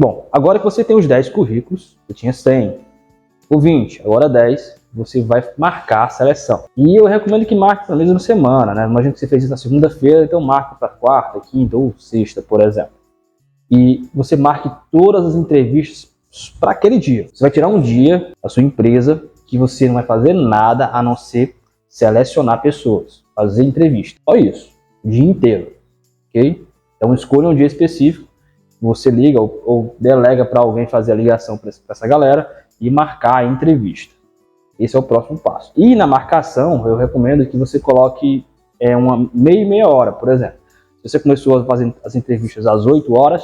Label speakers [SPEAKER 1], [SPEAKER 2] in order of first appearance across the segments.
[SPEAKER 1] Bom, agora que você tem os 10 currículos, você tinha 100, ou 20, agora 10, você vai marcar a seleção. E eu recomendo que marque pelo menos na semana, né? Imagina que você fez isso na segunda-feira, então marque para quarta, quinta ou sexta, por exemplo. E você marque todas as entrevistas para aquele dia. Você vai tirar um dia da sua empresa que você não vai fazer nada a não ser selecionar pessoas, fazer entrevista. Só isso, o dia inteiro, ok? Então escolha um dia específico, você liga ou delega para alguém fazer a ligação para essa galera e marcar a entrevista. Esse é o próximo passo. E na marcação, eu recomendo que você coloque uma meia hora, por exemplo. Se você começou a fazer as entrevistas às 8 horas,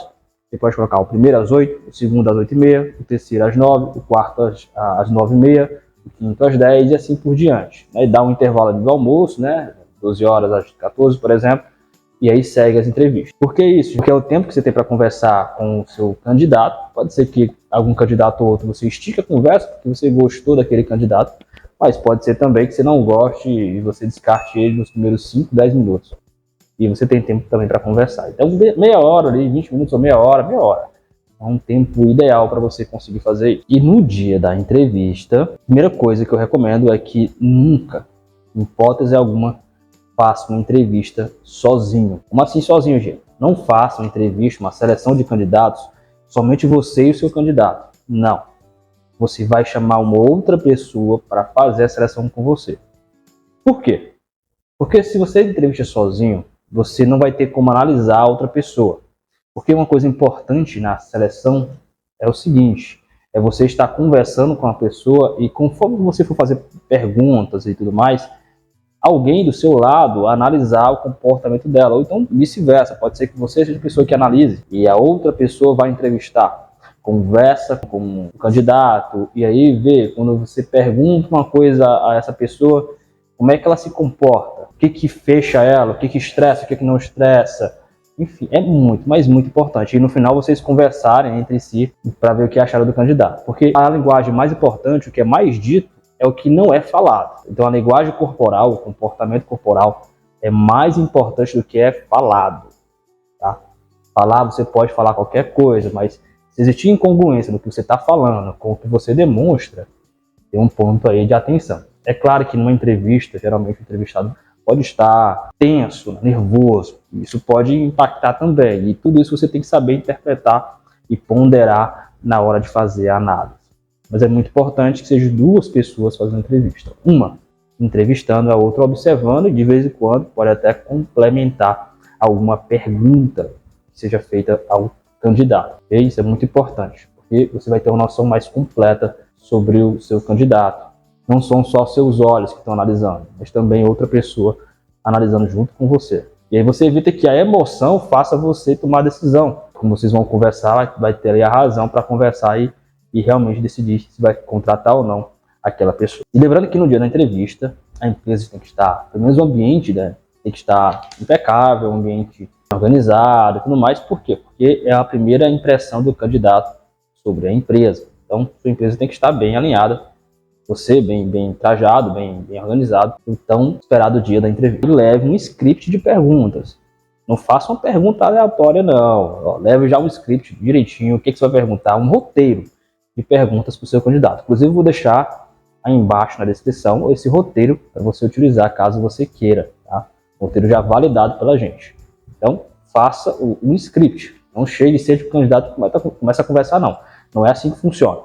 [SPEAKER 1] você pode colocar o primeiro às 8, o segundo às 8h30, o terceiro às 9, o quarto às 9h30, o quinto às 10 e assim por diante. Aí dá um intervalo do almoço, né? 12 horas às 14, por exemplo, e aí segue as entrevistas. Por que isso? Porque é o tempo que você tem para conversar com o seu candidato. Pode ser que algum candidato ou outro você estique a conversa porque você gostou daquele candidato, mas pode ser também que você não goste e você descarte ele nos primeiros 5, 10 minutos. E você tem tempo também para conversar. Então, meia hora ali, 20 minutos ou meia hora. É um tempo ideal para você conseguir fazer isso. E no dia da entrevista, a primeira coisa que eu recomendo é que nunca, em hipótese alguma, faça uma entrevista sozinho. Como assim sozinho, gente? Não faça uma entrevista, uma seleção de candidatos, somente você e o seu candidato. Não. Você vai chamar uma outra pessoa para fazer a seleção com você. Por quê? Porque se você entrevista sozinho, você não vai ter como analisar a outra pessoa. Porque uma coisa importante na seleção é o seguinte, é você estar conversando com a pessoa e conforme você for fazer perguntas e tudo mais, alguém do seu lado analisar o comportamento dela, ou então vice-versa, pode ser que você seja a pessoa que analise e a outra pessoa vai entrevistar, conversa com o candidato e aí vê, quando você pergunta uma coisa a essa pessoa, como é que ela se comporta, o que fecha ela, o que estressa, o que não estressa, enfim, é muito, mas muito importante. E no final vocês conversarem entre si para ver o que acharam do candidato, porque a linguagem mais importante, o que é mais dito, é o que não é falado. Então a linguagem corporal, o comportamento corporal é mais importante do que é falado. Tá? Falar, você pode falar qualquer coisa, mas se existir incongruência no que você está falando com o que você demonstra, tem um ponto aí de atenção. É claro que numa entrevista, geralmente o entrevistado pode estar tenso, nervoso, isso pode impactar também. E tudo isso você tem que saber interpretar e ponderar na hora de fazer a análise. Mas é muito importante que sejam duas pessoas fazendo entrevista. Uma entrevistando, a outra observando e de vez em quando pode até complementar alguma pergunta que seja feita ao candidato. E isso é muito importante, porque você vai ter uma noção mais completa sobre o seu candidato. Não são só seus olhos que estão analisando, mas também outra pessoa analisando junto com você. E aí você evita que a emoção faça você tomar a decisão. Como vocês vão conversar, vai ter ali a razão para conversar e realmente decidir se vai contratar ou não aquela pessoa. E lembrando que no dia da entrevista, a empresa tem que estar, pelo menos o ambiente, né, tem que estar impecável, um ambiente organizado e tudo mais. Por quê? Porque é a primeira impressão do candidato sobre a empresa. Então, sua empresa tem que estar bem alinhada, você bem trajado, bem organizado. Então, esperado o dia da entrevista. E leve um script de perguntas. Não faça uma pergunta aleatória, não. Leve já um script direitinho. O que você vai perguntar? Um roteiro de perguntas para o seu candidato. Inclusive, eu vou deixar aí embaixo na descrição esse roteiro para você utilizar caso você queira. Tá? Roteiro já validado pela gente. Então, faça um script. Não chegue cedo que o candidato começa a conversar, não. Não é assim que funciona.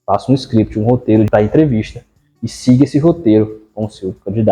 [SPEAKER 1] Faça um script, um roteiro da entrevista e siga esse roteiro com o seu candidato.